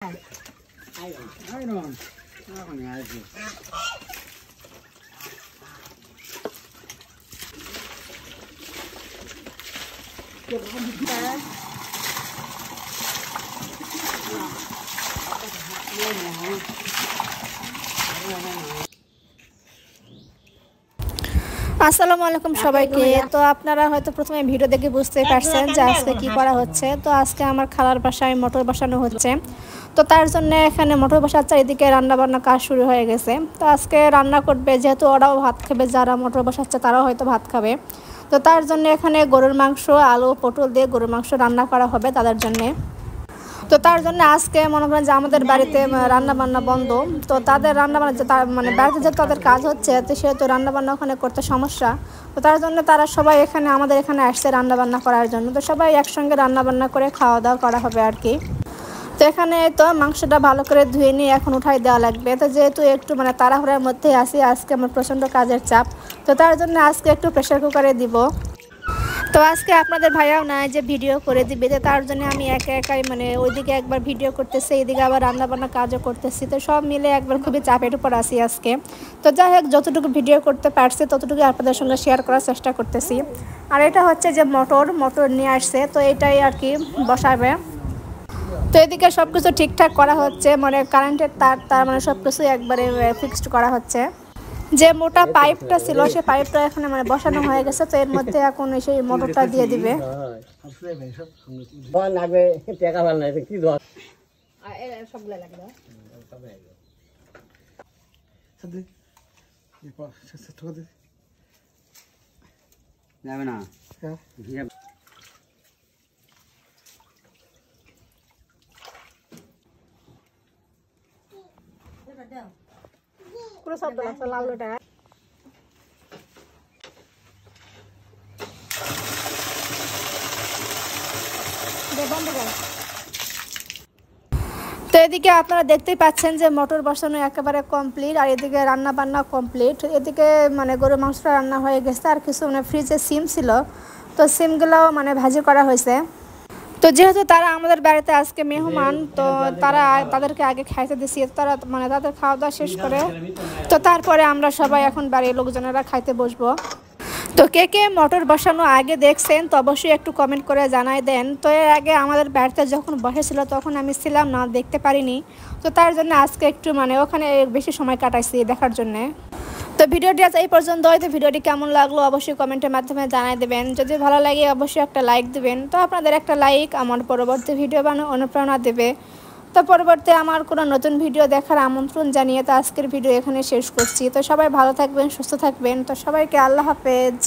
Aynen. Bakın ya. আসসালামু আলাইকুম সবাইকে। তো আপনারা হয়তো প্রথমে ভিডিও দেখে বুঝতে পারছেন যে আজকে কি করা হচ্ছে। তো আজকে আমার খালার বাসায় মোটর বসানো হচ্ছে। তো তার জন্য এখানে মোটর বসাচ্ছে, এদিকে রান্না বান্না কাজ শুরু হয়ে গেছে। তো আজকে রান্না করবে, যেহেতু ওরাও ভাত খাবে, যারা মোটর বসাচ্ছে তারাও হয়তো ভাত খাবে। তো তার জন্য এখানে গরুর মাংস, আলু, পটল দিয়ে গরুর মাংস রান্না করা হবে তাদের জন্যে। তো তার জন্য আজকে মনে করেন যে আমাদের বাড়িতে রান্না বান্না বন্ধ। তো তাদের রান্না বান্না মানে বাড়িতে যে তাদের কাজ হচ্ছে, তো সেহেতু রান্না বান্না ওখানে করতে সমস্যা। তো তার জন্য তারা সবাই এখানে আমাদের এখানে আসছে রান্না বান্না করার জন্য। তো সবাই একসঙ্গে রান্না বান্না করে খাওয়া দাওয়া করা হবে আর কি। তো এখানে তো মাংসটা ভালো করে ধুয়ে নিয়ে এখন উঠাই দেওয়া লাগবে। তো যেহেতু একটু মানে তাড়াহুড়ার মধ্যেই আসি, আজকে আমার প্রচণ্ড কাজের চাপ। তো তার জন্য আজকে একটু প্রেশার কুকারে দিব। তো আজকে আপনাদের ভাইয়াও নাই যে ভিডিও করে দিবে, তো তার জন্য আমি একাই মানে ওইদিকে একবার ভিডিও করতেছি, এইদিকে আবার রান্নাবান্না কাজও করতেছি। তো সব মিলে একবার খুবই চাপের উপর আছি আজকে। তো যাই হোক, যতটুকু ভিডিও করতে পারছি ততটুকু আপনাদের সঙ্গে শেয়ার করার চেষ্টা করতেছি। আর এটা হচ্ছে যে মোটর নিয়ে আসছে, তো এটাই আর কি বসাবে। তো এদিকে সব কিছু ঠিকঠাক করা হচ্ছে, মানে কারেন্টের তার মানে সব কিছু একবারে ফিক্সড করা হচ্ছে। যে মোটা পাইপটা ছিল সে পাইপটা এখানে মানে বসানো হয়ে গেছে। তো এর মধ্যে এখন সেই মোটরটা দিয়ে দিবে। যাবে না পুরো শব্দ লাগছে লাউটা। তো এদিকে আপনারা দেখতেই পাচ্ছেন যে মোটর বসানো একেবারে কমপ্লিট, আর এদিকে রান্না বান্না কমপ্লিট। এদিকে মানে গরুর মাংসটা রান্না হয়ে গেছে, আর কিছু মানে ফ্রিজে সিম ছিল, তো সিমগুলোও মানে ভাজি করা হয়েছে। তো যেহেতু তারা আমাদের বাড়িতে আজকে মেহমান, তো তাদেরকে আগে খাইতে দিছি। তারা মানে তাদের খাওয়া দাওয়া শেষ করে তো তারপরে আমরা সবাই এখন বাড়ির লোকজনেরা খাইতে বসবো। তো কে কে মোটর বসানো আগে দেখছেন তো অবশ্যই একটু কমেন্ট করে জানাই দেন। তো এর আগে আমাদের বাড়িতে যখন বসেছিল তখন আমি ছিলাম না, দেখতে পারিনি। তো তার জন্য আজকে একটু মানে ওখানে বেশি সময় কাটাইছি দেখার জন্যে। তো ভিডিওটি আজ এই পর্যন্ত। হয়তো ভিডিওটি কেমন লাগলো অবশ্যই কমেন্টের মাধ্যমে জানাই দেবেন। যদি ভালো লাগে অবশ্যই একটা লাইক দেবেন। তো আপনাদের একটা লাইক আমার পরবর্তী ভিডিও বানানোর অনুপ্রেরণা দেবে। তো পরবর্তী আমার কোনো নতুন ভিডিও দেখার আমন্ত্রণ জানিয়ে তো আজকের ভিডিও এখানে শেষ করছি। তো সবাই ভালো থাকবেন, সুস্থ থাকবেন। তো সবাইকে আল্লাহ হাফেজ।